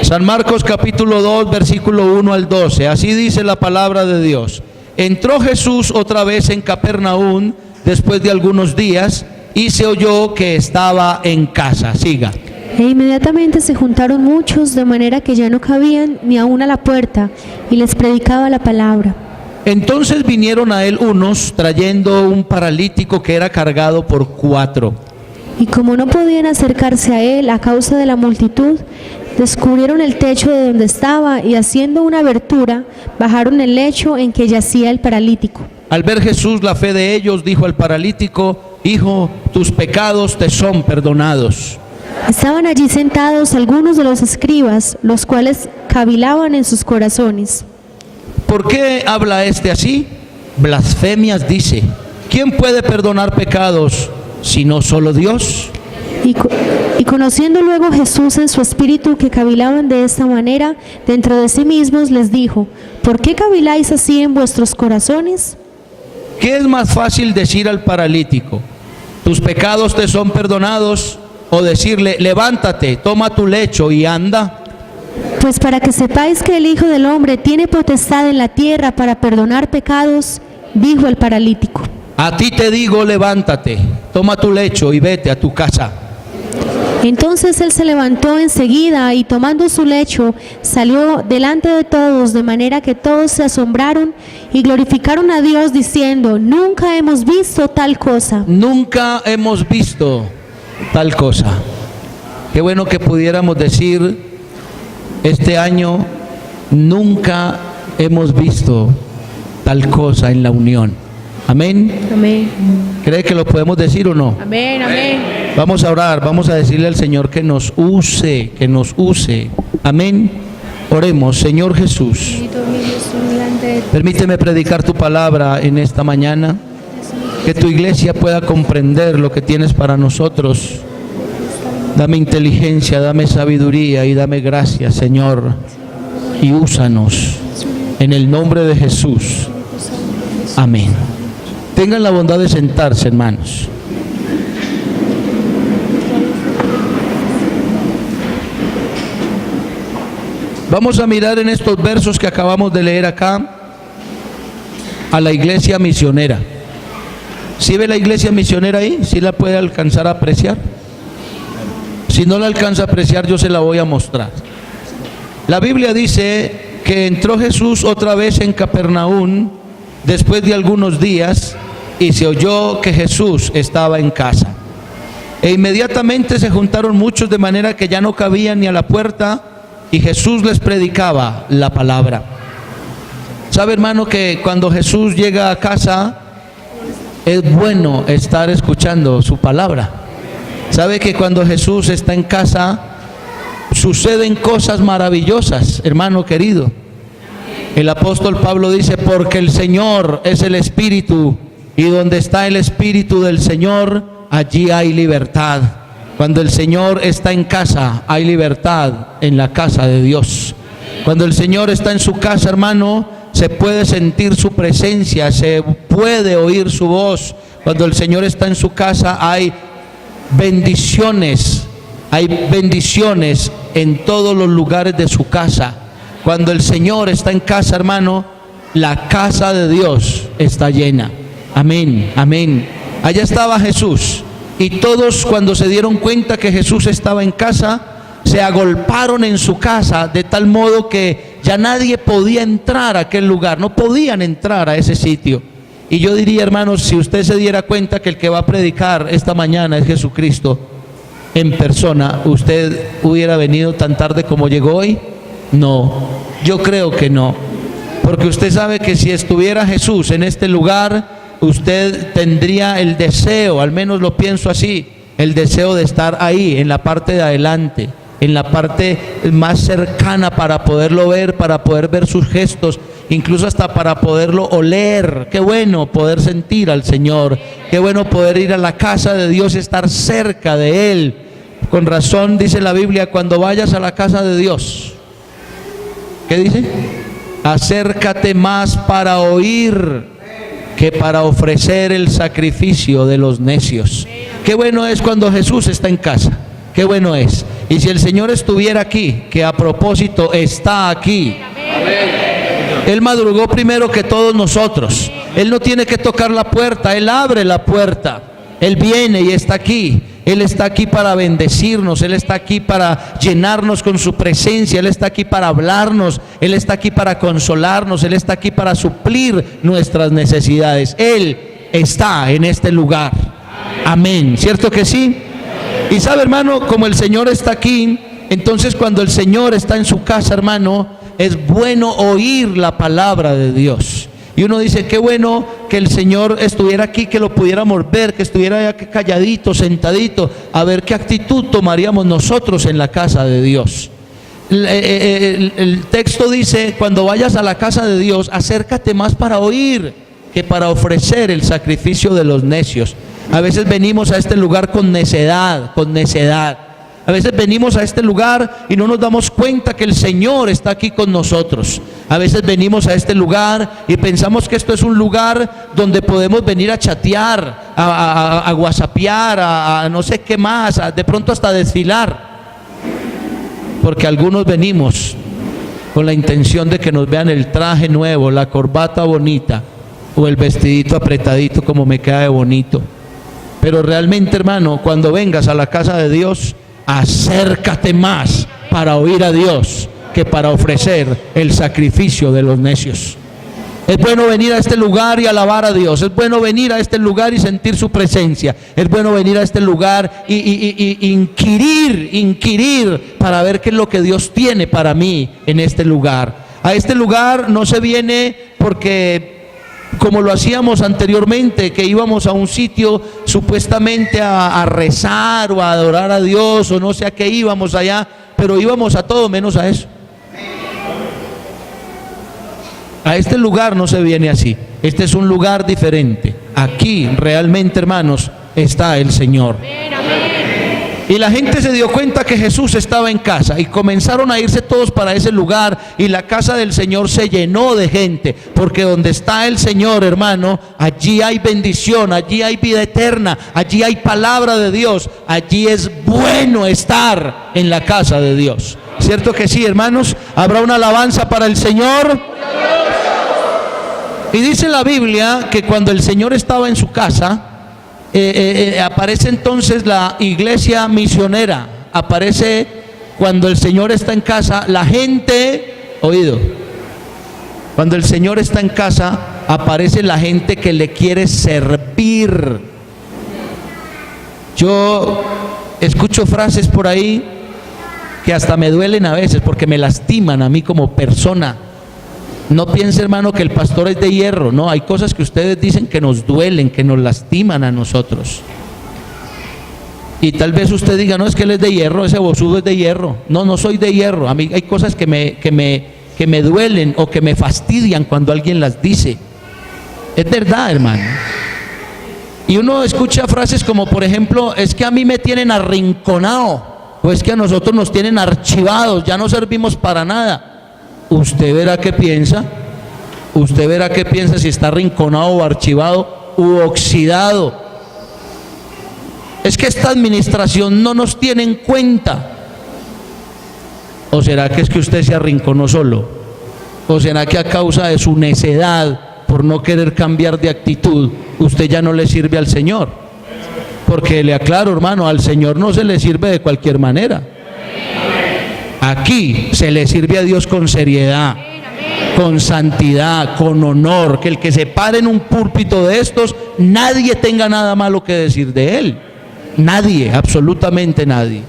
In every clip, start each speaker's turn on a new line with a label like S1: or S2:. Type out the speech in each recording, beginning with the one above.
S1: San Marcos capítulo 2, versículo 1 al 12. Así dice la palabra de Dios. Entró Jesús otra vez en Capernaum después de algunos días y se oyó que estaba en casa. Siga.
S2: E inmediatamente se juntaron muchos, de manera que ya no cabían ni aún a la puerta, y les predicaba la palabra.
S1: Entonces vinieron a él unos trayendo un paralítico que era cargado por 4.
S2: Y como no podían acercarse a él a causa de la multitud, descubrieron el techo de donde estaba y haciendo una abertura, bajaron el lecho en que yacía el paralítico.
S1: Al ver Jesús la fe de ellos, dijo al paralítico: Hijo, tus pecados te son perdonados.
S2: Estaban allí sentados algunos de los escribas, los cuales cavilaban en sus corazones.
S1: ¿Por qué habla este así? Blasfemias dice. ¿Quién puede perdonar pecados sino solo Dios?
S2: Y conociendo luego Jesús en su espíritu que cavilaban de esta manera, dentro de sí mismos les dijo: ¿por qué caviláis así en vuestros corazones?
S1: ¿Qué es más fácil decir al paralítico: tus pecados te son perdonados, o decirle: levántate, toma tu lecho y anda?
S2: Pues para que sepáis que el Hijo del Hombre tiene potestad en la tierra para perdonar pecados, dijo el paralítico:
S1: a ti te digo, levántate, toma tu lecho y vete a tu casa.
S2: Entonces él se levantó enseguida y tomando su lecho salió delante de todos, de manera que todos se asombraron y glorificaron a Dios diciendo: nunca hemos visto tal cosa.
S1: Nunca hemos visto tal cosa. Qué bueno que pudiéramos decir este año: nunca hemos visto tal cosa en la unión. Amén.
S2: Amén.
S1: ¿Cree que lo podemos decir o no?
S2: Amén, amén.
S1: Vamos a orar, vamos a decirle al Señor que nos use, que nos use. Amén. Oremos. Señor Jesús, permíteme predicar tu palabra en esta mañana, que tu iglesia pueda comprender lo que tienes para nosotros. Dame inteligencia, dame sabiduría y dame gracia, Señor, y úsanos en el nombre de Jesús. Amén. Tengan la bondad de sentarse, hermanos. Vamos a mirar en estos versos que acabamos de leer acá a la iglesia misionera. ¿Sí ve la iglesia misionera ahí? ¿Sí la puede alcanzar a apreciar? Si no la alcanza a apreciar, yo se la voy a mostrar. La Biblia dice que entró Jesús otra vez en Capernaum después de algunos días y se oyó que Jesús estaba en casa. E inmediatamente se juntaron muchos, de manera que ya no cabían ni a la puerta, y Jesús les predicaba la palabra. ¿Sabe, hermano, que cuando Jesús llega a casa es bueno estar escuchando su palabra? ¿Sabe que cuando Jesús está en casa suceden cosas maravillosas, hermano querido? El apóstol Pablo dice: porque el Señor es el Espíritu, y donde está el Espíritu del Señor, allí hay libertad. Cuando el Señor está en casa, hay libertad en la casa de Dios. Cuando el Señor está en su casa, hermano, se puede sentir su presencia, se puede oír su voz. Cuando el Señor está en su casa, hay bendiciones en todos los lugares de su casa. Cuando el Señor está en casa, hermano, la casa de Dios está llena. Amén, amén. Allá estaba Jesús, y todos, cuando se dieron cuenta que Jesús estaba en casa, se agolparon en su casa, de tal modo que ya nadie podía entrar a aquel lugar, no podían entrar a ese sitio. Y yo diría, hermanos, si usted se diera cuenta que el que va a predicar esta mañana es Jesucristo en persona, ¿usted hubiera venido tan tarde como llegó hoy? No, yo creo que no, porque usted sabe que si estuviera Jesús en este lugar, usted tendría el deseo, al menos lo pienso así, el deseo de estar ahí, en la parte de adelante, en la parte más cercana, para poderlo ver, para poder ver sus gestos, incluso hasta para poderlo oler. Qué bueno poder sentir al Señor, qué bueno poder ir a la casa de Dios y estar cerca de Él. Con razón dice la Biblia: cuando vayas a la casa de Dios, ¿qué dice? Acércate más para oír que para ofrecer el sacrificio de los necios. Qué bueno es cuando Jesús está en casa. Qué bueno es. Y si el Señor estuviera aquí, que a propósito está aquí, Él madrugó primero que todos nosotros. Él no tiene que tocar la puerta, Él abre la puerta. Él viene y está aquí. Él está aquí para bendecirnos, Él está aquí para llenarnos con su presencia, Él está aquí para hablarnos, Él está aquí para consolarnos, Él está aquí para suplir nuestras necesidades. Él está en este lugar. Amén. ¿Cierto que sí? Y sabe, hermano, como el Señor está aquí, entonces cuando el Señor está en su casa, hermano, es bueno oír la palabra de Dios. Y uno dice, qué bueno que el Señor estuviera aquí, que lo pudiéramos ver, que estuviera calladito, sentadito, a ver qué actitud tomaríamos nosotros en la casa de Dios. El texto dice, cuando vayas a la casa de Dios, acércate más para oír que para ofrecer el sacrificio de los necios. A veces venimos a este lugar con necedad, A veces venimos a este lugar y no nos damos cuenta que el Señor está aquí con nosotros. A veces venimos a este lugar y pensamos que esto es un lugar donde podemos venir a chatear, a whatsappear, a no sé qué más, de pronto hasta desfilar. Porque algunos venimos con la intención de que nos vean el traje nuevo, la corbata bonita o el vestidito apretadito como me queda de bonito. Pero realmente, hermano, cuando vengas a la casa de Dios, acércate más para oír a Dios que para ofrecer el sacrificio de los necios. Es bueno venir a este lugar y alabar a Dios. Es bueno venir a este lugar y sentir su presencia. Es bueno venir a este lugar y inquirir para ver qué es lo que Dios tiene para mí en este lugar. A este lugar no se viene porque, como lo hacíamos anteriormente, que íbamos a un sitio supuestamente a rezar o a adorar a Dios, o no sé a qué íbamos allá, pero íbamos a todo menos a eso. A este lugar no se viene así. Este es un lugar diferente. Aquí realmente, hermanos, está el Señor. Y la gente se dio cuenta que Jesús estaba en casa y comenzaron a irse todos para ese lugar, y la casa del Señor se llenó de gente, porque donde está el Señor, hermano, allí hay bendición, allí hay vida eterna, allí hay palabra de Dios, allí es bueno estar en la casa de Dios. ¿Cierto que sí, hermanos? ¿Habrá una alabanza para el Señor? Y dice la Biblia que cuando el Señor estaba en su casa, aparece entonces la iglesia misionera. Aparece cuando el Señor está en casa, la gente, oído, cuando el Señor está en casa, aparece la gente que le quiere servir. Yo escucho frases por ahí que hasta me duelen a veces, porque me lastiman a mí como persona. No piense, hermano, que el pastor es de hierro. No, hay cosas que ustedes dicen que nos duelen, que nos lastiman a nosotros. Y tal vez usted diga, no, es que él es de hierro, ese bozudo es de hierro. No, no soy de hierro. A mí hay cosas que me duelen o que me fastidian cuando alguien las dice. Es verdad, hermano. Y uno escucha frases como, por ejemplo, es que a mí me tienen arrinconado, o es que a nosotros nos tienen archivados, ya no servimos para nada. Usted verá qué piensa. Usted verá qué piensa, si está arrinconado o archivado u oxidado. Es que esta administración no nos tiene en cuenta. ¿O será que es que usted se arrinconó solo? ¿O será que a causa de su necedad, por no querer cambiar de actitud, usted ya no le sirve al Señor? Porque le aclaro, hermano, al Señor no se le sirve de cualquier manera. Aquí se le sirve a Dios con seriedad, con santidad, con honor. Que el que se pare en un púlpito de estos, nadie tenga nada malo que decir de él. Nadie, absolutamente nadie.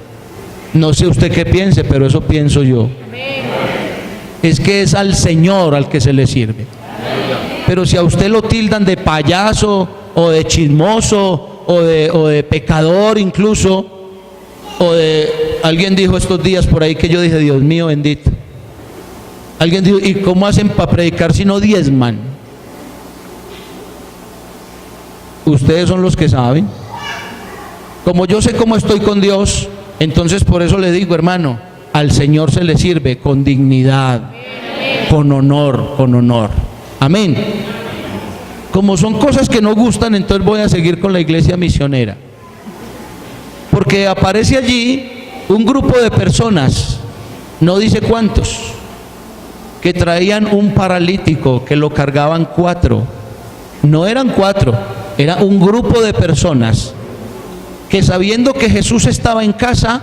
S1: No sé usted qué piense, pero eso pienso yo. Es que es al Señor al que se le sirve. Pero si a usted lo tildan de payaso, o de chismoso, o de pecador incluso, o de, alguien dijo estos días por ahí que yo dije, Dios mío bendito. Alguien dijo, ¿y cómo hacen para predicar si no diezman? Ustedes son los que saben. Como yo sé cómo estoy con Dios, entonces por eso le digo, hermano, al Señor se le sirve con dignidad, con honor, con honor. Amén. Como son cosas que no gustan, entonces voy a seguir con la iglesia misionera. Porque aparece allí un grupo de personas, no dice cuántos, que traían un paralítico, que lo cargaban 4. No eran 4, era un grupo de personas que, sabiendo que Jesús estaba en casa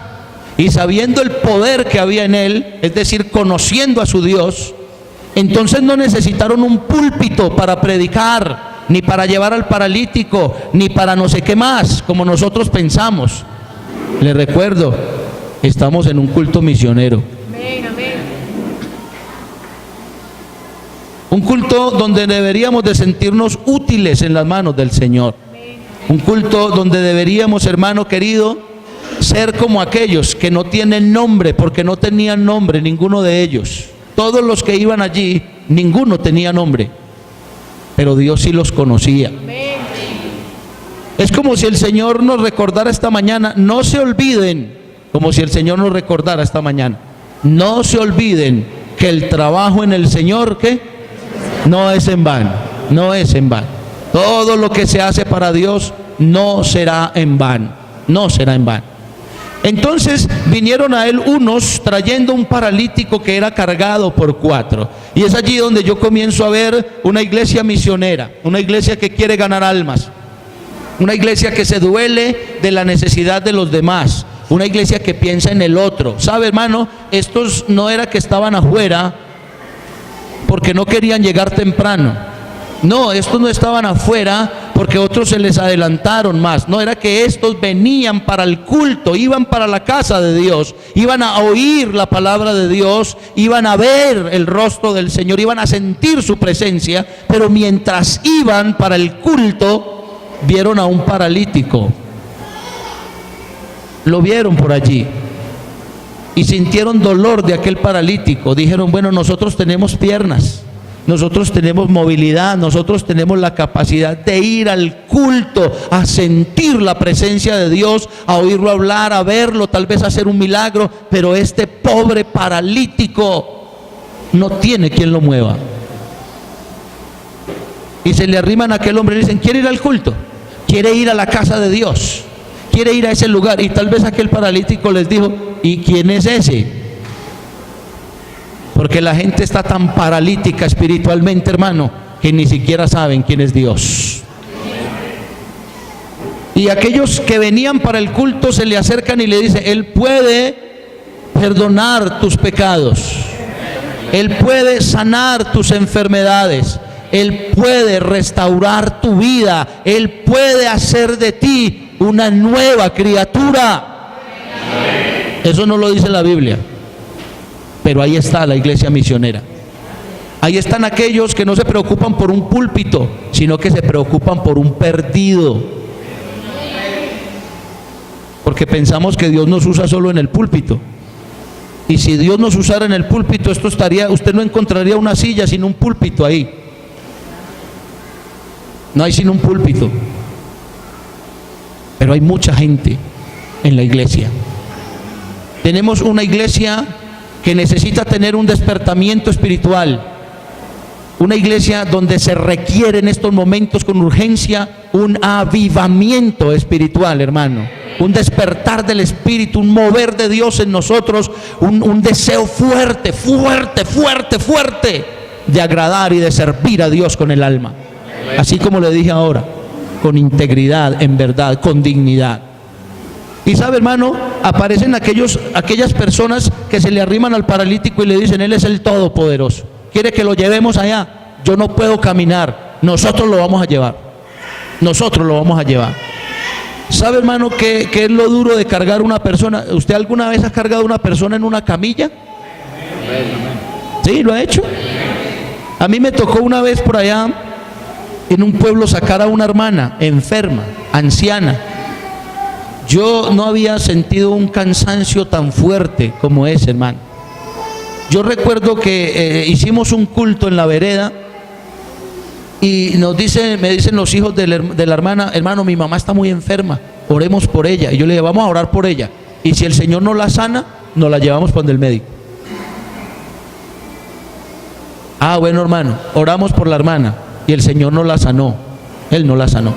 S1: y sabiendo el poder que había en él, es decir, conociendo a su Dios, entonces no necesitaron un púlpito para predicar, ni para llevar al paralítico, ni para no sé qué más, como nosotros pensamos. Les recuerdo, estamos en un culto misionero. Un culto donde deberíamos de sentirnos útiles en las manos del Señor. Un culto donde deberíamos, hermano querido, ser como aquellos que no tienen nombre, porque no tenían nombre ninguno de ellos. Todos los que iban allí, ninguno tenía nombre, pero Dios sí los conocía. Es como si el Señor nos recordara esta mañana, no se olviden, como si el Señor nos recordara esta mañana, no se olviden que el trabajo en el Señor, ¿qué? No es en vano, no es en vano. Todo lo que se hace para Dios no será en vano, no será en vano. Entonces vinieron a él unos trayendo un paralítico que era cargado por 4. Y es allí donde yo comienzo a ver una iglesia misionera, una iglesia que quiere ganar almas, una iglesia que se duele de la necesidad de los demás, una iglesia que piensa en el otro. ¿Sabe, hermano? Estos no era que estaban afuera porque no querían llegar temprano. No, estos no estaban afuera porque otros se les adelantaron más. No, era que estos venían para el culto, iban para la casa de Dios, iban a oír la palabra de Dios, iban a ver el rostro del Señor, iban a sentir su presencia, pero mientras iban para el culto, vieron a un paralítico. Lo vieron por allí y sintieron dolor de aquel paralítico. Dijeron, bueno, nosotros tenemos piernas, nosotros tenemos movilidad, nosotros tenemos la capacidad de ir al culto, a sentir la presencia de Dios, a oírlo hablar, a verlo, tal vez hacer un milagro, pero este pobre paralítico no tiene quien lo mueva. Y se le arriman a aquel hombre y le dicen, ¿quiere ir al culto? ¿Quiere ir a la casa de Dios? ¿Quiere ir a ese lugar? Y tal vez aquel paralítico les dijo, ¿y quién es ese? Porque la gente está tan paralítica espiritualmente, hermano, que ni siquiera saben quién es Dios. Y aquellos que venían para el culto se le acercan y le dicen, Él puede perdonar tus pecados, Él puede sanar tus enfermedades, Él puede restaurar tu vida, Él puede hacer de ti una nueva criatura. Eso no lo dice la Biblia, pero ahí está la iglesia misionera. Ahí están aquellos que no se preocupan por un púlpito, sino que se preocupan por un perdido. Porque pensamos que Dios nos usa solo en el púlpito. Y si Dios nos usara en el púlpito, usted no encontraría una silla sin un púlpito ahí. No hay sino un púlpito. Pero hay mucha gente en la iglesia. Tenemos una iglesia que necesita tener un despertamiento espiritual. Una iglesia donde se requiere en estos momentos con urgencia un avivamiento espiritual, hermano. Un despertar del Espíritu, un mover de Dios en nosotros, un deseo fuerte, fuerte, fuerte, fuerte de agradar y de servir a Dios con el alma. Así como le dije ahora, con integridad, en verdad, con dignidad. Y sabe, hermano, aparecen aquellas personas que se le arriman al paralítico y le dicen, Él es el Todopoderoso, quiere que lo llevemos allá. Yo no puedo caminar, nosotros lo vamos a llevar. Nosotros lo vamos a llevar. ¿Sabe, hermano, qué es lo duro de cargar una persona? ¿Usted alguna vez ha cargado una persona en una camilla? ¿Sí? ¿Lo ha hecho? A mí me tocó una vez por allá en un pueblo sacar a una hermana enferma, anciana. Yo no había sentido un cansancio tan fuerte como ese, hermano. Yo recuerdo que hicimos un culto en la vereda y me dicen los hijos de la hermana, hermano, mi mamá está muy enferma, oremos por ella. Y yo le dije, vamos a orar por ella. Y si el Señor no la sana, nos la llevamos para el médico. Ah, bueno, hermano, oramos por la hermana y el Señor no la sanó. Él no la sanó.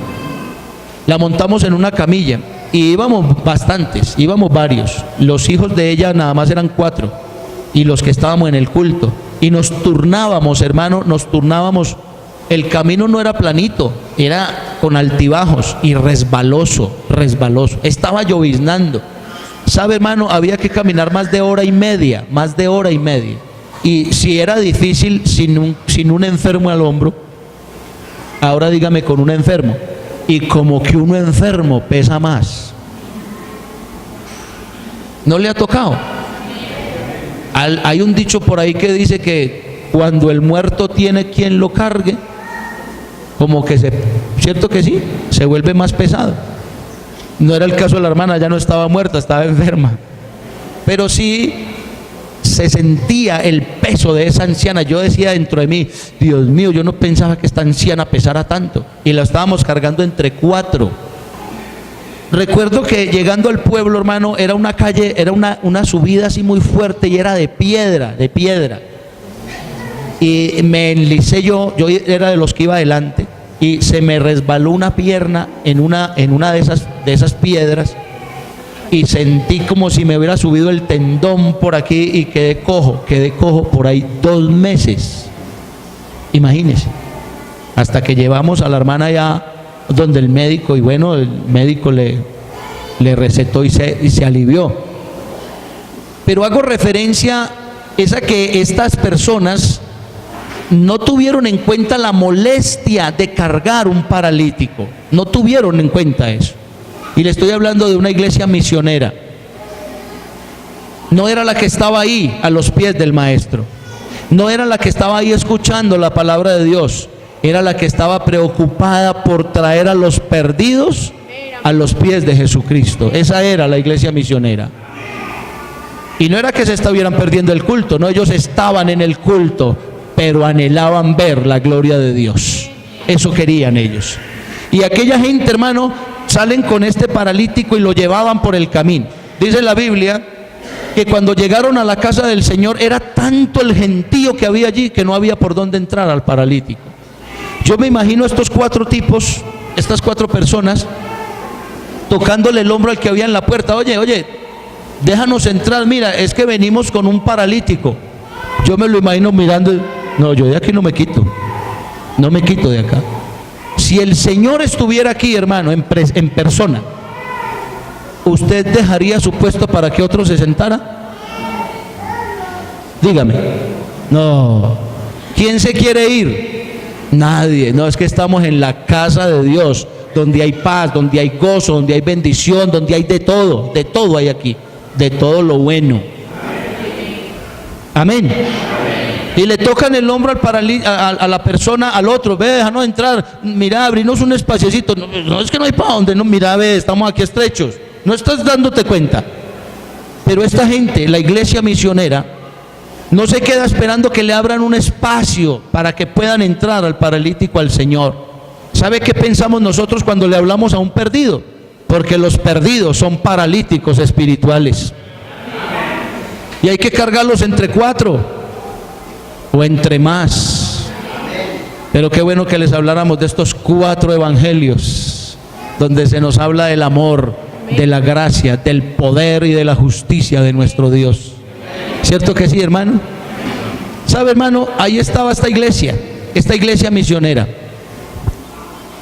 S1: La montamos en una camilla Y íbamos bastantes, íbamos varios. Los hijos de ella nada más eran 4 y los que estábamos en el culto. Y nos turnábamos, hermano, nos turnábamos. El camino no era planito, era con altibajos y resbaloso. Estaba lloviznando. ¿Sabe, hermano? Había que caminar más de hora y media. Y si era difícil sin un enfermo al hombro, ahora dígame con un enfermo. Y como que uno enfermo pesa más. ¿No le ha tocado? Hay un dicho por ahí que dice que cuando el muerto tiene quien lo cargue, como que ¿cierto que sí? Se vuelve más pesado. No era el caso de la hermana, ya no estaba muerta, estaba enferma. Pero sí se sentía el peso de esa anciana. Yo decía dentro de mí, Dios mío, yo no pensaba que esta anciana pesara tanto. Y la estábamos cargando entre 4. Recuerdo que llegando al pueblo, hermano, era una calle, era una subida así muy fuerte y era de piedra. Y me enlicé yo era de los que iba adelante y se me resbaló una pierna en una de esas piedras y sentí como si me hubiera subido el tendón por aquí y quedé cojo por ahí 2 meses. Imagínense, hasta que llevamos a la hermana ya donde el médico, y bueno, el médico le recetó y se alivió. Pero hago referencia es a que estas personas no tuvieron en cuenta la molestia de cargar un paralítico, no tuvieron en cuenta eso. Y le estoy hablando de una iglesia misionera. No era la que estaba ahí a los pies del maestro, no era la que estaba ahí escuchando la palabra de Dios, era la que estaba preocupada por traer a los perdidos a los pies de Jesucristo. Esa era la iglesia misionera. Y no era que se estuvieran perdiendo el culto, no, ellos estaban en el culto, pero anhelaban ver la gloria de Dios. Eso querían ellos. Y aquella gente, hermano, salen con este paralítico y lo llevaban por el camino. Dice la Biblia que cuando llegaron a la casa del Señor era tanto el gentío que había allí que no había por dónde entrar al paralítico. Yo me imagino a estos 4 tipos, estas 4 personas, tocándole el hombro al que había en la puerta. Oye, déjanos entrar, mira, es que venimos con un paralítico. Yo me lo imagino mirando, no, yo de aquí no me quito de acá. Si el Señor estuviera aquí, hermano, en persona, ¿usted dejaría su puesto para que otro se sentara? Dígame. No. ¿Quién se quiere ir? Nadie. No, es que estamos en la casa de Dios, donde hay paz, donde hay gozo, donde hay bendición, donde hay de todo hay aquí, de todo lo bueno. Amén. Y le tocan el hombro a la persona, al otro, ve, déjanos entrar, mira, abrinos un espaciocito. No, es que no hay para dónde, no, mira, ve, estamos aquí estrechos. No estás dándote cuenta. Pero esta gente, la iglesia misionera, no se queda esperando que le abran un espacio para que puedan entrar al paralítico al Señor. ¿Sabe qué pensamos nosotros cuando le hablamos a un perdido? Porque los perdidos son paralíticos espirituales. Y hay que cargarlos entre 4 o entre más. Pero qué bueno que les habláramos de estos 4 evangelios, donde se nos habla del amor, de la gracia, del poder y de la justicia de nuestro Dios. ¿Cierto que sí, hermano? ¿Sabe, hermano? Ahí estaba esta iglesia misionera,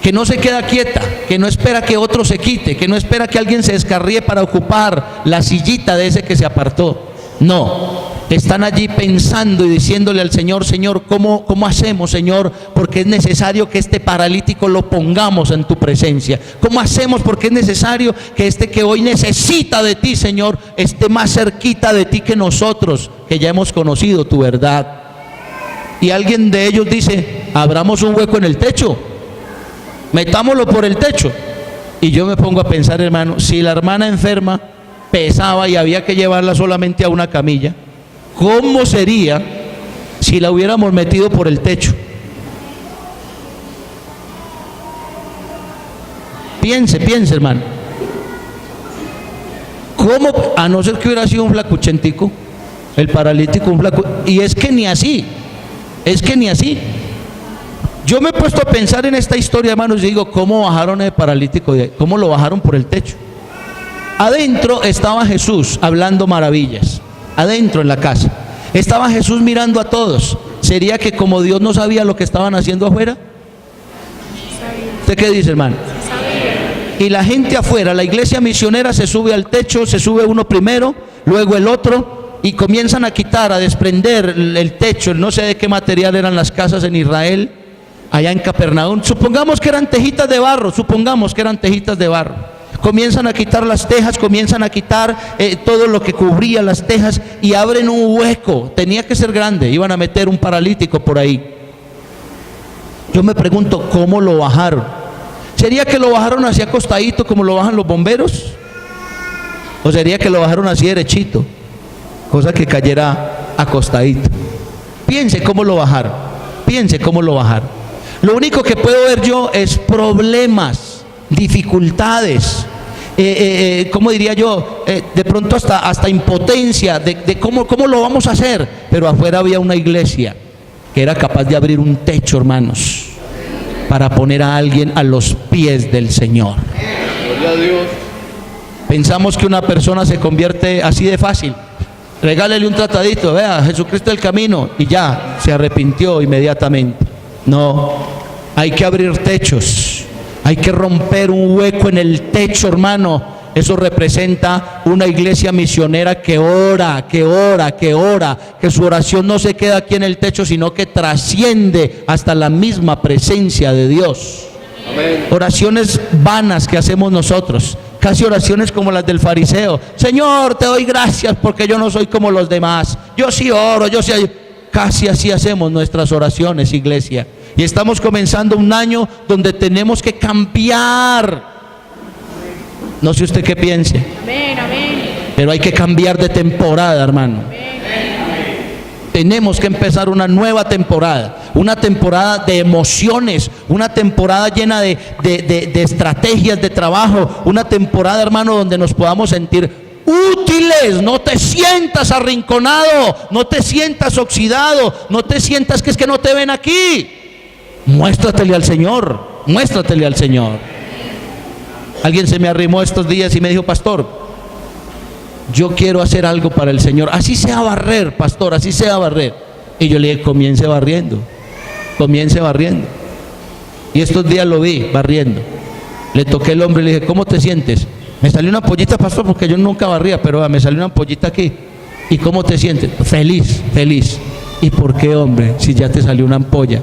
S1: que no se queda quieta, que no espera que otro se quite, que no espera que alguien se descarríe para ocupar la sillita de ese que se apartó. No, están allí pensando y diciéndole al Señor, Señor, ¿cómo hacemos, Señor? Porque es necesario que este paralítico lo pongamos en tu presencia. ¿Cómo hacemos? Porque es necesario que este que hoy necesita de ti, Señor, esté más cerquita de ti que nosotros, que ya hemos conocido tu verdad. Y alguien de ellos dice, abramos un hueco en el techo, metámoslo por el techo. Y yo me pongo a pensar, hermano, si la hermana enferma pesaba y había que llevarla solamente a una camilla, ¿cómo sería si la hubiéramos metido por el techo? Piense, hermano. ¿Cómo? A no ser que hubiera sido un flacuchentico, el paralítico, un flaco. Y es que ni así. Yo me he puesto a pensar en esta historia, hermanos, y digo, ¿cómo bajaron el paralítico? ¿Cómo lo bajaron por el techo? Adentro estaba Jesús hablando maravillas, adentro en la casa. Estaba Jesús mirando a todos. ¿Sería que como Dios no sabía lo que estaban haciendo afuera? ¿Usted qué dice, hermano? Y la gente afuera, la iglesia misionera se sube al techo, se sube uno primero, luego el otro, y comienzan a quitar, a desprender el techo, no sé de qué material eran las casas en Israel, allá en Capernaum. Supongamos que eran tejitas de barro, Comienzan a quitar las tejas, comienzan a quitar todo lo que cubría las tejas y abren un hueco. Tenía que ser grande, iban a meter un paralítico por ahí. Yo me pregunto, ¿cómo lo bajaron? ¿Sería que lo bajaron así acostadito como lo bajan los bomberos? ¿O sería que lo bajaron así derechito? Cosa que cayera acostadito. Piense cómo lo bajaron. Lo único que puedo ver yo es problemas, dificultades, ¿cómo diría yo? De pronto hasta impotencia de cómo lo vamos a hacer. Pero afuera había una iglesia que era capaz de abrir un techo, hermanos, para poner a alguien a los pies del Señor.
S3: Gloria a Dios.
S1: Pensamos que una persona se convierte así de fácil. Regálele un tratadito, vea, Jesucristo el camino, y ya, se arrepintió inmediatamente. No, hay que abrir techos, hay que romper un hueco en el techo, hermano. Eso representa una iglesia misionera que ora, que su oración no se queda aquí en el techo, sino que trasciende hasta la misma presencia de Dios.
S3: Amén.
S1: Oraciones vanas que hacemos nosotros, casi oraciones como las del fariseo. Señor, te doy gracias porque yo no soy como los demás. Yo sí oro, casi así hacemos nuestras oraciones, iglesia. Y estamos comenzando un año donde tenemos que cambiar. No sé usted qué piense.
S2: Amén, amén.
S1: Pero hay que cambiar de temporada, hermano. Tenemos que empezar una nueva temporada, una temporada de emociones, una temporada llena de estrategias de trabajo, una temporada, hermano, donde nos podamos sentir útiles. No te sientas arrinconado, no te sientas oxidado, no te sientas que es que no te ven aquí. Muéstratele al Señor. Alguien se me arrimó estos días y me dijo: pastor, yo quiero hacer algo para el Señor, así sea barrer, pastor, así sea barrer. Y yo le dije: comience barriendo. Y estos días lo vi barriendo. Le toqué el hombro y le dije: ¿cómo te sientes? Me salió una ampollita, pastor, porque yo nunca barría, pero me salió una ampollita aquí. ¿Y cómo te sientes? Feliz. ¿Y por qué, hombre, si ya te salió una ampolla?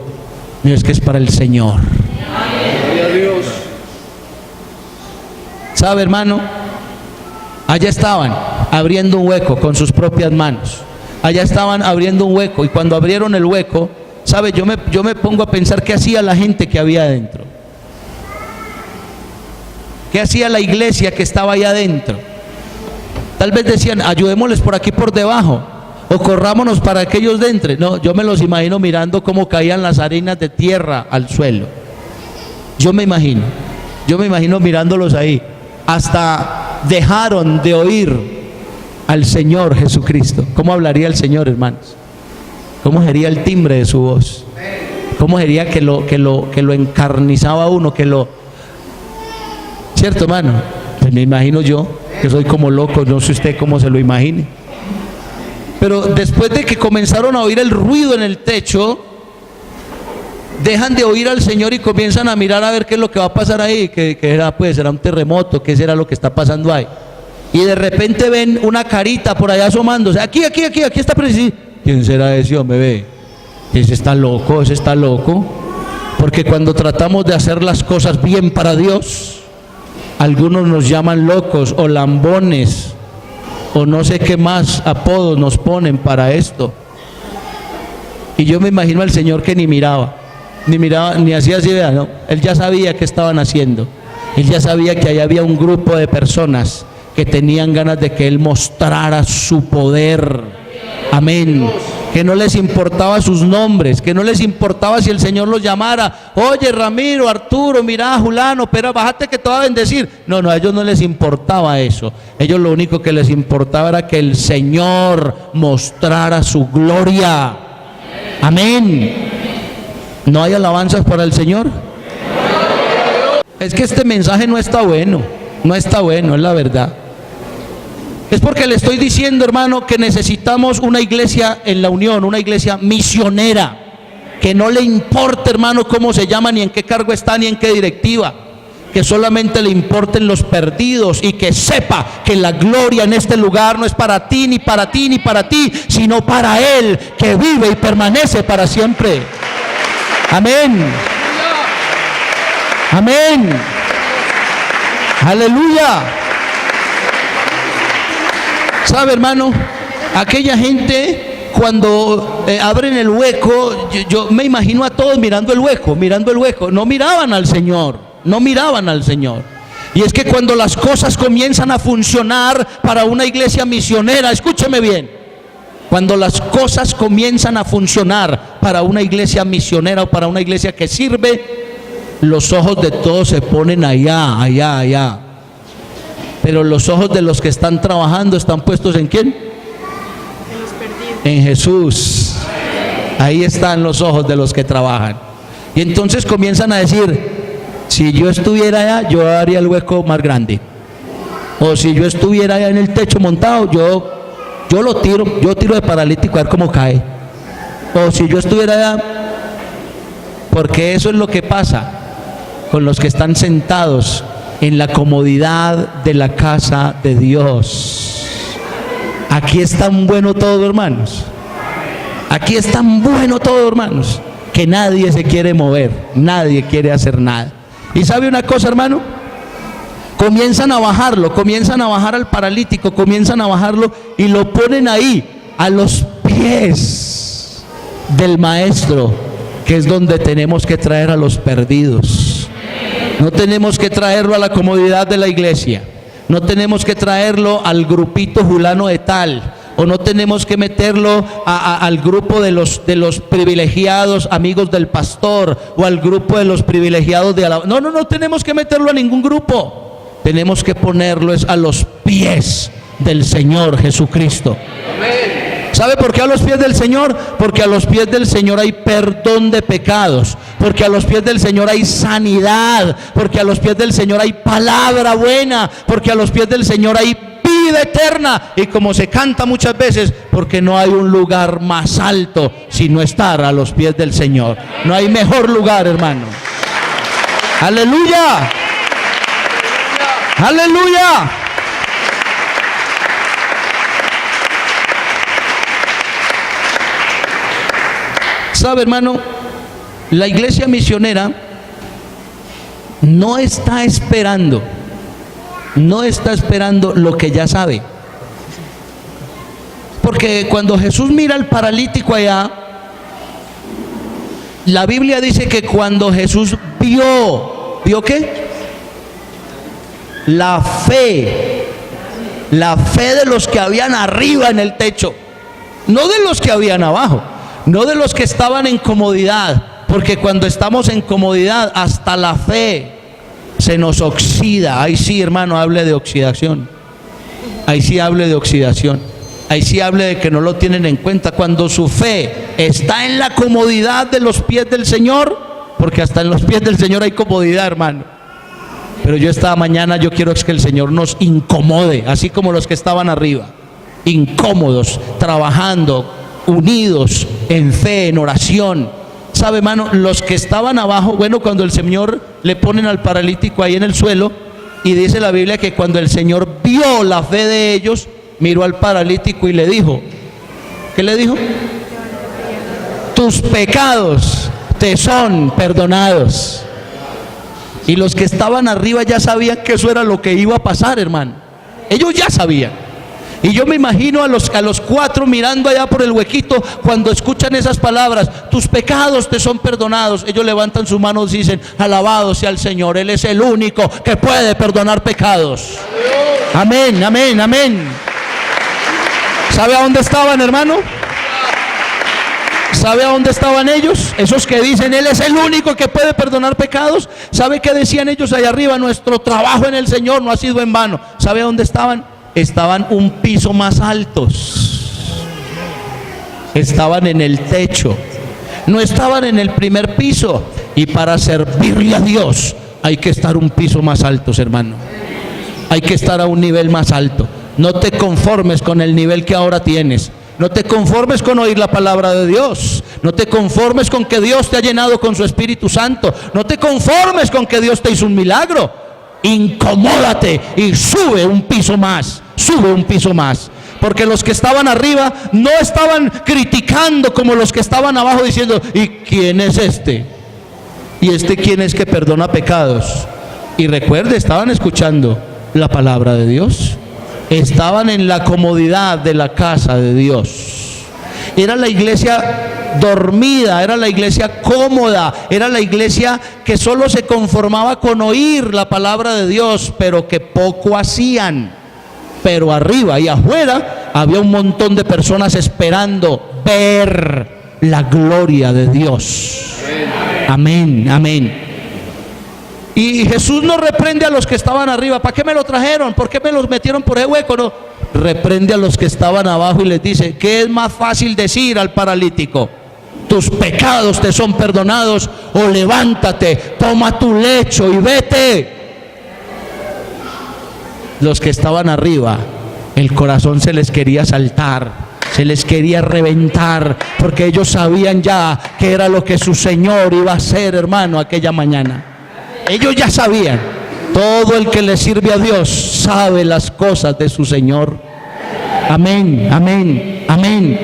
S1: No, es que es para el Señor.
S3: Gloria a Dios.
S1: ¿Sabe, hermano? Allá estaban abriendo un hueco con sus propias manos. Y cuando abrieron el hueco, ¿sabe? Yo me pongo a pensar qué hacía la gente que había adentro. ¿Qué hacía la iglesia que estaba allá adentro? Tal vez decían: ayudémosles por aquí por debajo, o corrámonos para aquellos de entre. No, yo me los imagino mirando cómo caían las harinas de tierra al suelo. Yo me imagino mirándolos ahí. Hasta dejaron de oír al Señor Jesucristo. ¿Cómo hablaría el Señor, hermanos? ¿Cómo sería el timbre de su voz? ¿Cómo sería que lo encarnizaba uno, ¿cierto, hermano? Pues me imagino yo, que soy como loco, no sé usted cómo se lo imagine. Pero después de que comenzaron a oír el ruido en el techo, dejan de oír al Señor y comienzan a mirar a ver qué es lo que va a pasar ahí. ¿Qué era? Pues será un terremoto, ¿qué será lo que está pasando ahí? Y de repente ven una carita por allá asomándose. Aquí está preciso. ¿Quién será ese hombre? Ve, ese está loco. Porque cuando tratamos de hacer las cosas bien para Dios, algunos nos llaman locos o lambones o no sé qué más apodos nos ponen para esto. Y yo me imagino al Señor que ni miraba, ni hacía así, ¿no? Él ya sabía qué estaban haciendo. Él ya sabía que ahí había un grupo de personas que tenían ganas de que Él mostrara su poder. Amén. Que no les importaba sus nombres, que no les importaba si el Señor los llamara: oye, Ramiro, Arturo, mira, Julano, pero bájate que te va a bendecir. No, a ellos no les importaba eso. Ellos lo único que les importaba era que el Señor mostrara su gloria. Amén. ¿No hay alabanzas para el Señor? Es que este mensaje no está bueno, es la verdad. Es porque le estoy diciendo, hermano, que necesitamos una iglesia en la unión, una iglesia misionera, que no le importe, hermano, cómo se llama, ni en qué cargo está, ni en qué directiva, que solamente le importen los perdidos y que sepa que la gloria en este lugar no es para ti, ni para ti, ni para ti, sino para Él, que vive y permanece para siempre. Amén. Amén. Aleluya. ¿Sabe, hermano? Aquella gente cuando abren el hueco, yo me imagino a todos mirando el hueco, no miraban al Señor, no miraban al Señor. Y es que cuando las cosas comienzan a funcionar para una iglesia misionera, escúcheme bien, cuando las cosas comienzan a funcionar para una iglesia misionera o para una iglesia que sirve, los ojos de todos se ponen allá. Pero los ojos de los que están trabajando están puestos ¿en quién? En Jesús. Ahí están los ojos de los que trabajan. Y entonces comienzan a decir, si yo estuviera allá, yo haría el hueco más grande. O si yo estuviera allá en el techo montado, yo lo tiro, yo tiro de paralítico a ver cómo cae. O si yo estuviera allá, porque eso es lo que pasa con los que están sentados en la comodidad de la casa de Dios. Aquí es tan bueno todo, hermanos. Aquí es tan bueno todo, hermanos, que nadie se quiere mover, nadie quiere hacer nada. ¿Y sabe una cosa, hermano? Comienzan a bajar al paralítico, comienzan a bajarlo y lo ponen ahí, a los pies del Maestro, que es donde tenemos que traer a los perdidos. No tenemos que traerlo a la comodidad de la iglesia, no tenemos que traerlo al grupito fulano de tal, o no tenemos que meterlo al grupo de los privilegiados amigos del pastor, o al grupo de los privilegiados de alabanza. No tenemos que meterlo a ningún grupo, tenemos que ponerlo a los pies del Señor Jesucristo. Amén. ¿Sabe por qué a los pies del Señor? Porque a los pies del Señor hay perdón de pecados, porque a los pies del Señor hay sanidad, porque a los pies del Señor hay palabra buena, porque a los pies del Señor hay vida eterna. Y como se canta muchas veces, porque no hay un lugar más alto sino estar a los pies del Señor. No hay mejor lugar, hermano. Aleluya. Aleluya. ¿Sabe, hermano? La iglesia misionera no está esperando lo que ya sabe. Porque cuando Jesús mira al paralítico allá, la Biblia dice que cuando Jesús ¿vio qué? La fe de los que habían arriba en el techo, no de los que habían abajo. No de los que estaban en comodidad, porque cuando estamos en comodidad hasta la fe se nos oxida. Ahí sí, hermano, hable de oxidación. Ahí sí hable de oxidación. Ahí sí hable de que no lo tienen en cuenta. Cuando su fe está en la comodidad de los pies del Señor, porque hasta en los pies del Señor hay comodidad, hermano. Pero esta mañana yo quiero que el Señor nos incomode, así como los que estaban arriba, incómodos, trabajando, unidos en fe, en oración. ¿Sabe, hermano? Los que estaban abajo, bueno, cuando el Señor le ponen al paralítico ahí en el suelo, y dice la Biblia que cuando el Señor vio la fe de ellos, miró al paralítico y le dijo, ¿qué le dijo? Tus pecados te son perdonados. Y los que estaban arriba ya sabían que eso era lo que iba a pasar, hermano. Ellos ya sabían. Y yo me imagino a los cuatro mirando allá por el huequito, cuando escuchan esas palabras, tus pecados te son perdonados. Ellos levantan sus manos y dicen, alabado sea el Señor, Él es el único que puede perdonar pecados. Amén, amén, amén. ¿Sabe a dónde estaban, hermano? ¿Sabe a dónde estaban ellos? Esos que dicen, Él es el único que puede perdonar pecados. ¿Sabe qué decían ellos allá arriba? Nuestro trabajo en el Señor no ha sido en vano. ¿Sabe a dónde estaban? Estaban un piso más altos, estaban en el techo, no estaban en el primer piso. Y para servirle a Dios hay que estar un piso más altos, hermano. Hay que estar a un nivel más alto. No te conformes con el nivel que ahora tienes. No te conformes con oír la palabra de Dios. No te conformes con que Dios te ha llenado con su Espíritu Santo. No te conformes con que Dios te hizo un milagro. Incomódate y sube un piso más. Sube un piso más. Porque los que estaban arriba no estaban criticando como los que estaban abajo diciendo: ¿y quién es este? ¿Y este quién es que perdona pecados? Y recuerde, estaban escuchando la palabra de Dios. Estaban en la comodidad de la casa de Dios. Era la iglesia dormida, era la iglesia cómoda, era la iglesia que solo se conformaba con oír la palabra de Dios, pero que poco hacían. Pero arriba y afuera había un montón de personas esperando ver la gloria de Dios. Amén, amén. Y Jesús no reprende a los que estaban arriba. ¿Para qué me lo trajeron? ¿Por qué me los metieron por ese hueco? No. Reprende a los que estaban abajo y les dice: ¿qué es más fácil decir al paralítico? Tus pecados te son perdonados, o levántate, toma tu lecho y vete. Los que estaban arriba, el corazón se les quería saltar, se les quería reventar, porque ellos sabían ya que era lo que su Señor iba a hacer, hermano, aquella mañana. Ellos ya sabían. Todo el que le sirve a Dios sabe las cosas de su Señor. Amén, amén, amén.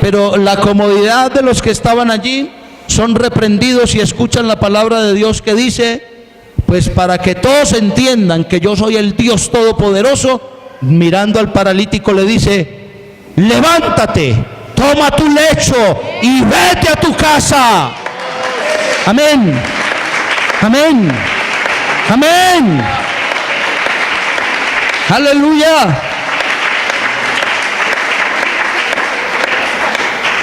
S1: Pero la comodidad de los que estaban allí son reprendidos y escuchan la palabra de Dios que dice: pues para que todos entiendan que yo soy el Dios Todopoderoso, mirando al paralítico le dice: levántate, toma tu lecho y vete a tu casa. Amén. Amén, amén, aleluya.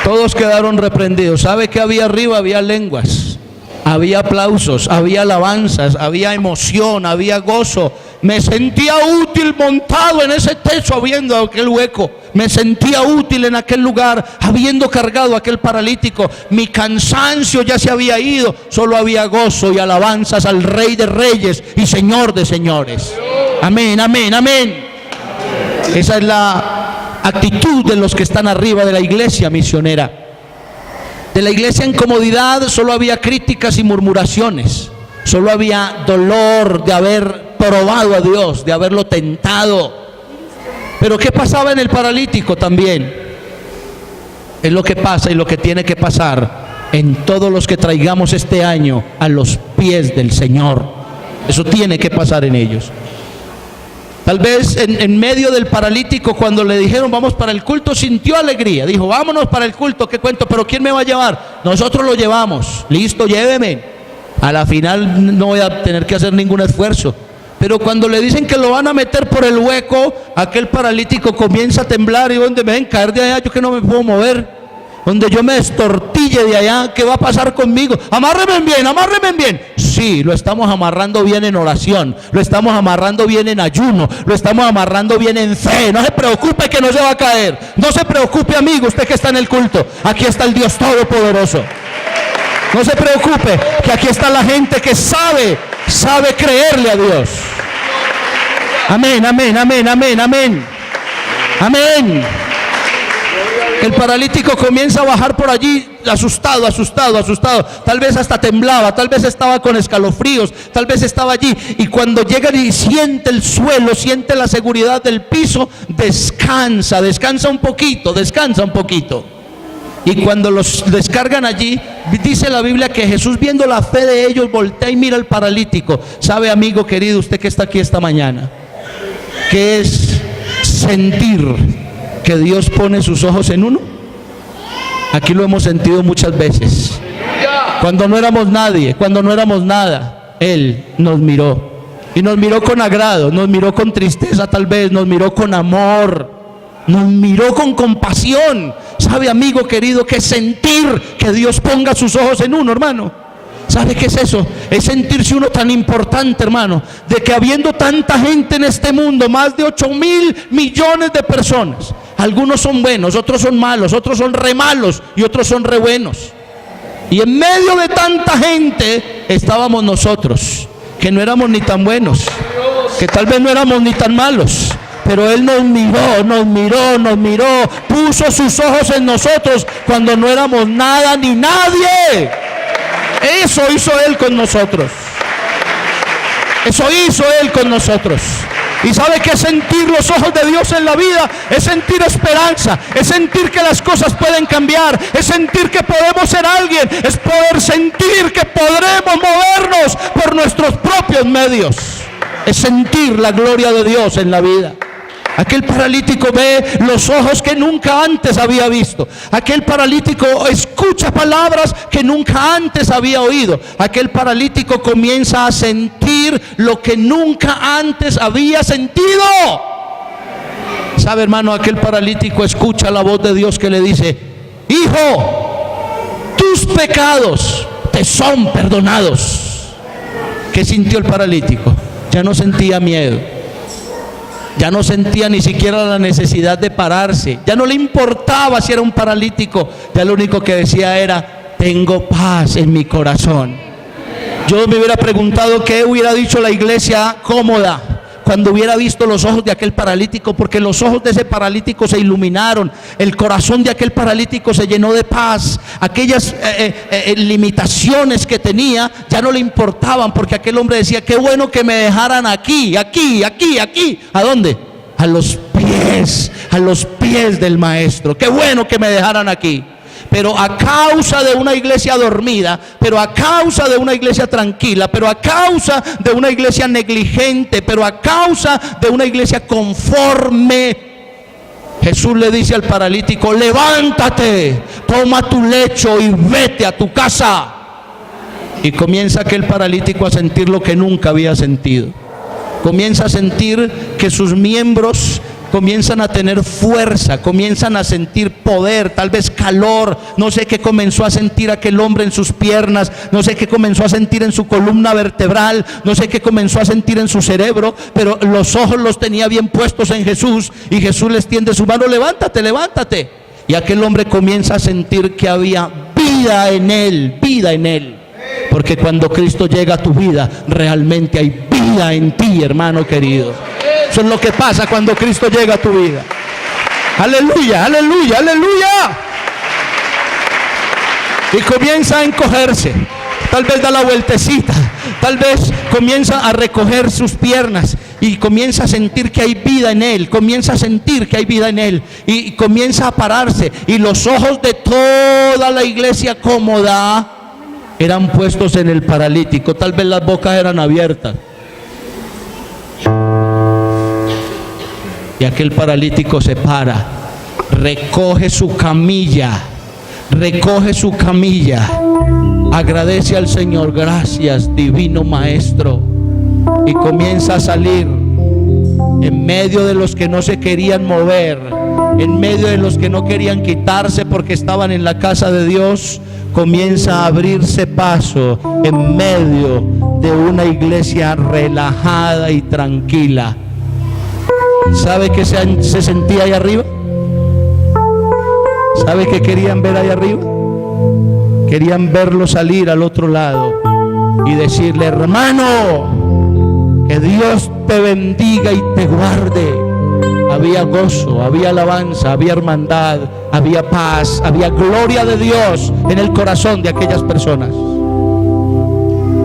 S1: Todos quedaron reprendidos. ¿Sabe qué había arriba? Había lenguas, había aplausos, había alabanzas, había emoción, había gozo. Me sentía útil montado en ese techo, viendo aquel hueco. Me sentía útil en aquel lugar, habiendo cargado a aquel paralítico. Mi cansancio ya se había ido. Solo había gozo y alabanzas al Rey de Reyes y Señor de Señores. Amén, amén, amén. Esa es la actitud de los que están arriba de la iglesia misionera. De la iglesia en comodidad solo había críticas y murmuraciones. Solo había dolor de haber probado a Dios, de haberlo tentado. Pero ¿qué pasaba en el paralítico también? Es lo que pasa y lo que tiene que pasar en todos los que traigamos este año a los pies del Señor. Eso tiene que pasar en ellos. Tal vez en medio del paralítico, cuando le dijeron vamos para el culto, sintió alegría. Dijo: vámonos para el culto, ¿qué cuento? ¿Pero quién me va a llevar? Nosotros lo llevamos. Listo, lléveme. A la final no voy a tener que hacer ningún esfuerzo. Pero cuando le dicen que lo van a meter por el hueco, aquel paralítico comienza a temblar. Y donde me ven caer de allá, yo que no me puedo mover, donde yo me destortille de allá, ¿qué va a pasar conmigo? Amárreme bien, amárreme bien. Sí, lo estamos amarrando bien en oración, lo estamos amarrando bien en ayuno, lo estamos amarrando bien en fe. No se preocupe que no se va a caer. No se preocupe, amigo, usted que está en el culto. Aquí está el Dios Todopoderoso. No se preocupe, que aquí está la gente que sabe creerle a Dios. Amén, amén, amén, amén, amén. Amén. El paralítico comienza a bajar por allí asustado, asustado, asustado. Tal vez hasta temblaba, tal vez estaba con escalofríos, tal vez estaba allí. Y cuando llega y siente el suelo, siente la seguridad del piso, descansa un poquito, descansa un poquito. Y cuando los descargan allí, dice la Biblia que Jesús, viendo la fe de ellos, voltea y mira al paralítico. ¿Sabe, amigo querido, usted que está aquí esta mañana, qué es sentir que Dios pone sus ojos en uno? Aquí lo hemos sentido muchas veces. Cuando no éramos nadie, cuando no éramos nada, Él nos miró. Y nos miró con agrado, nos miró con tristeza tal vez, nos miró con amor, nos miró con compasión. ¿Sabe, amigo querido, que sentir que Dios ponga sus ojos en uno, hermano? ¿Sabe qué es eso? Es sentirse uno tan importante, hermano, de que habiendo tanta gente en este mundo, más de 8.000 millones de personas, algunos son buenos, otros son malos, otros son re malos y otros son re buenos. Y en medio de tanta gente estábamos nosotros, que no éramos ni tan buenos, que tal vez no éramos ni tan malos, pero Él nos miró, puso sus ojos en nosotros cuando no éramos nada ni nadie. Eso hizo Él con nosotros. Eso hizo Él con nosotros. ¿Y sabe qué es sentir los ojos de Dios en la vida? Es sentir esperanza, es sentir que las cosas pueden cambiar, es sentir que podemos ser alguien, es poder sentir que podremos movernos por nuestros propios medios. Es sentir la gloria de Dios en la vida. Aquel paralítico ve los ojos que nunca antes había visto. Aquel paralítico escucha palabras que nunca antes había oído. Aquel paralítico comienza a sentir lo que nunca antes había sentido. ¿Sabe, hermano? Aquel paralítico escucha la voz de Dios que le dice: hijo, tus pecados te son perdonados. ¿Qué sintió el paralítico? Ya no sentía miedo. Ya no sentía ni siquiera la necesidad de pararse. Ya no le importaba si era un paralítico. Ya lo único que decía era: tengo paz en mi corazón. Yo me hubiera preguntado qué hubiera dicho la iglesia cómoda cuando hubiera visto los ojos de aquel paralítico, porque los ojos de ese paralítico se iluminaron, el corazón de aquel paralítico se llenó de paz. Aquellas limitaciones que tenía ya no le importaban, porque aquel hombre decía: qué bueno que me dejaran aquí. ¿A dónde? A los pies del Maestro. Qué bueno que me dejaran aquí. Pero a causa de una iglesia dormida, pero a causa de una iglesia tranquila, pero a causa de una iglesia negligente, pero a causa de una iglesia conforme, Jesús le dice al paralítico: levántate, toma tu lecho y vete a tu casa. Y comienza aquel paralítico a sentir lo que nunca había sentido. Comienza a sentir que sus miembros comienzan a tener fuerza, comienzan a sentir poder, tal vez calor. No sé qué comenzó a sentir aquel hombre en sus piernas, no sé qué comenzó a sentir en su columna vertebral, no sé qué comenzó a sentir en su cerebro, pero los ojos los tenía bien puestos en Jesús, y Jesús les tiende su mano: levántate, levántate. Y aquel hombre comienza a sentir que había vida en él, porque cuando Cristo llega a tu vida, realmente hay vida en ti, hermano querido. Eso es lo que pasa cuando Cristo llega a tu vida. Aleluya, aleluya, aleluya. Y comienza a encogerse. Tal vez da la vueltecita. Tal vez comienza a recoger sus piernas y comienza a sentir que hay vida en él. Comienza a sentir que hay vida en él. Y comienza a pararse. Y los ojos de toda la iglesia cómoda eran puestos en el paralítico. Tal vez las bocas eran abiertas. Y aquel paralítico se para, recoge su camilla, agradece al Señor: gracias, divino Maestro. Y comienza a salir en medio de los que no se querían mover, en medio de los que no querían quitarse porque estaban en la casa de Dios. Comienza a abrirse paso en medio de una iglesia relajada y tranquila. ¿Sabe qué se sentía ahí arriba? ¿Sabe qué querían ver ahí arriba? Querían verlo salir al otro lado y decirle: hermano, que Dios te bendiga y te guarde. Había gozo, había alabanza, había hermandad, había paz, había gloria de Dios en el corazón de aquellas personas.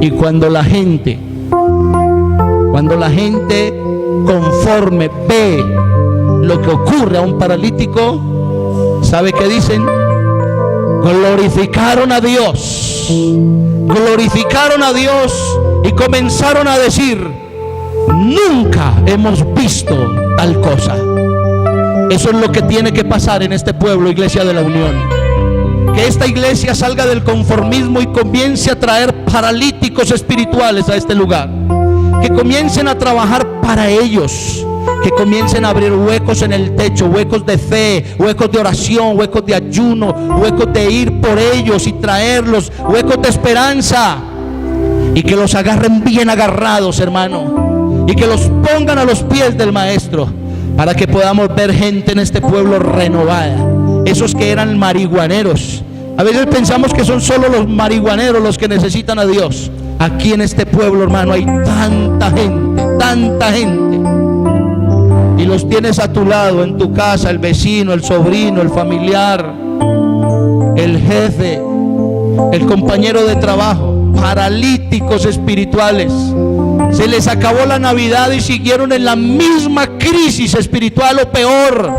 S1: Y cuando la gente conforme ve lo que ocurre a un paralítico, ¿sabe qué dicen? Glorificaron a Dios y comenzaron a decir: nunca hemos visto tal cosa. Eso es lo que tiene que pasar en este pueblo, Iglesia de la Unión. Que esta iglesia salga del conformismo y comience a traer paralíticos espirituales a este lugar. Que comiencen a trabajar para ellos, que comiencen a abrir huecos en el techo, huecos de fe, huecos de oración, huecos de ayuno, huecos de ir por ellos y traerlos, huecos de esperanza, y que los agarren bien agarrados, hermano, y que los pongan a los pies del Maestro, para que podamos ver gente en este pueblo renovada. Esos que eran marihuaneros, a veces pensamos que son solo los marihuaneros los que necesitan a Dios. Aquí en este pueblo, hermano, hay tanta gente y los tienes a tu lado, en tu casa, el vecino, el sobrino, el familiar, el jefe, el compañero de trabajo, paralíticos espirituales. Se les acabó la Navidad y siguieron en la misma crisis espiritual o peor.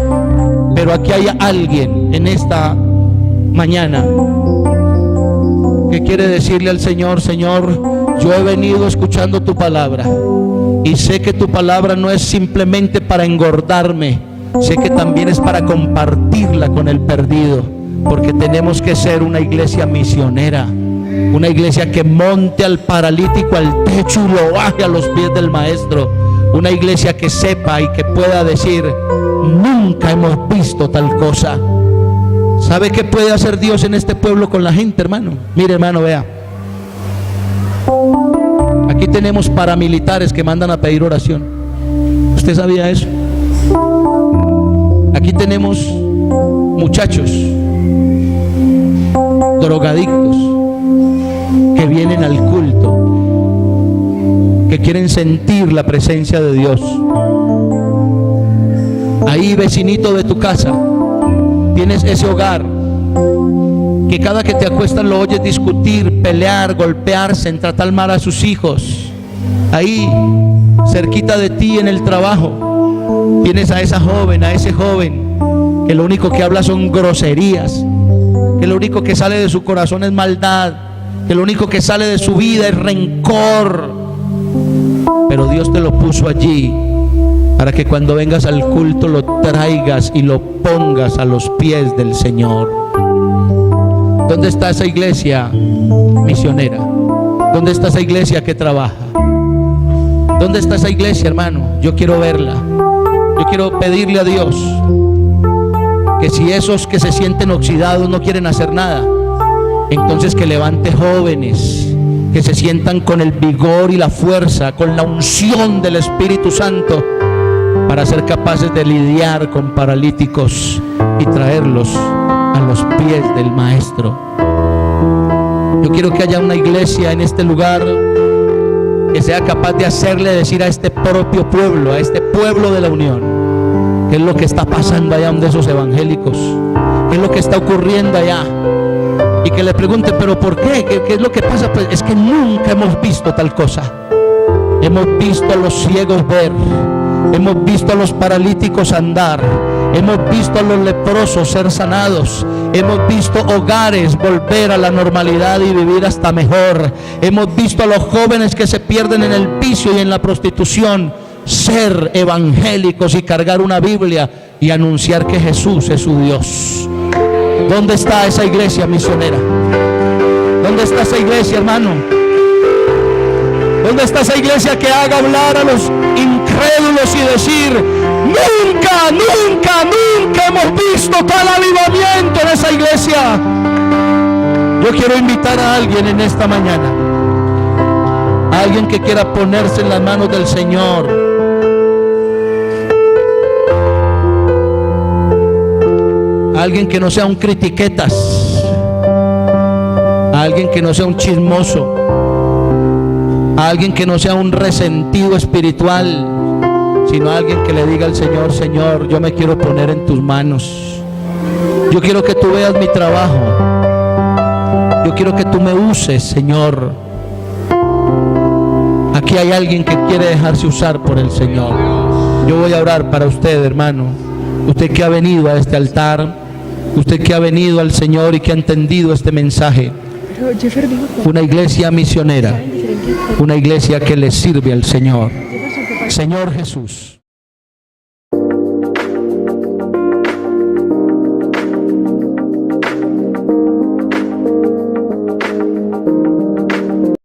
S1: Pero aquí hay alguien en esta mañana que quiere decirle al Señor: Señor, yo he venido escuchando tu palabra y sé que tu palabra no es simplemente para engordarme, sé que también es para compartirla con el perdido, porque tenemos que ser una iglesia misionera, una iglesia que monte al paralítico al techo y lo baje a los pies del Maestro, una iglesia que sepa y que pueda decir: nunca hemos visto tal cosa. ¿Sabe qué puede hacer Dios en este pueblo con la gente, hermano? Mire, hermano, vea. Aquí tenemos paramilitares que mandan a pedir oración. ¿Usted sabía eso? Aquí tenemos muchachos drogadictos que vienen al culto, que quieren sentir la presencia de Dios. Ahí, vecinito de tu casa, tienes ese hogar que cada que te acuestas lo oyes discutir, pelear, golpearse, en tratar mal a sus hijos. Ahí, cerquita de ti en el trabajo, tienes a esa joven, a ese joven que lo único que habla son groserías, que lo único que sale de su corazón es maldad, que lo único que sale de su vida es rencor. Pero Dios te lo puso allí para que cuando vengas al culto lo traigas y lo pongas a los pies del Señor. ¿Dónde está esa iglesia misionera? ¿Dónde está esa iglesia que trabaja? ¿Dónde está esa iglesia, hermano? Yo quiero verla. Yo quiero pedirle a Dios que si esos que se sienten oxidados no quieren hacer nada, entonces que levante jóvenes que se sientan con el vigor y la fuerza, con la unción del Espíritu Santo, para ser capaces de lidiar con paralíticos y traerlos a los pies del Maestro. Yo quiero que haya una iglesia en este lugar que sea capaz de hacerle decir a este propio pueblo, a este pueblo de la Unión, qué es lo que está pasando allá donde esos evangélicos, qué es lo que está ocurriendo allá, y que le pregunte: ¿pero por qué? ¿Qué es lo que pasa? Pues es que nunca hemos visto tal cosa. Hemos visto a los ciegos ver, hemos visto a los paralíticos andar, hemos visto a los leprosos ser sanados, hemos visto hogares volver a la normalidad y vivir hasta mejor, hemos visto a los jóvenes que se pierden en el vicio y en la prostitución ser evangélicos y cargar una Biblia y anunciar que Jesús es su Dios. ¿Dónde está esa iglesia misionera? ¿Dónde está esa iglesia, hermano? ¿Dónde está esa iglesia que haga hablar a los incrédulos y decir: nunca, nunca, nunca hemos visto tal avivamiento en esa iglesia? Yo quiero invitar a alguien en esta mañana, a alguien que quiera ponerse en las manos del Señor, a alguien que no sea un critiquetas, a alguien que no sea un chismoso, a alguien que no sea un resentido espiritual, sino a alguien que le diga al Señor: Señor, yo me quiero poner en tus manos, yo quiero que tú veas mi trabajo, yo quiero que tú me uses, Señor. Aquí hay alguien que quiere dejarse usar por el Señor. Yo voy a orar para usted, hermano, usted que ha venido a este altar, usted que ha venido al Señor y que ha entendido este mensaje. Una iglesia misionera, una iglesia que le sirve al Señor. Señor Jesús.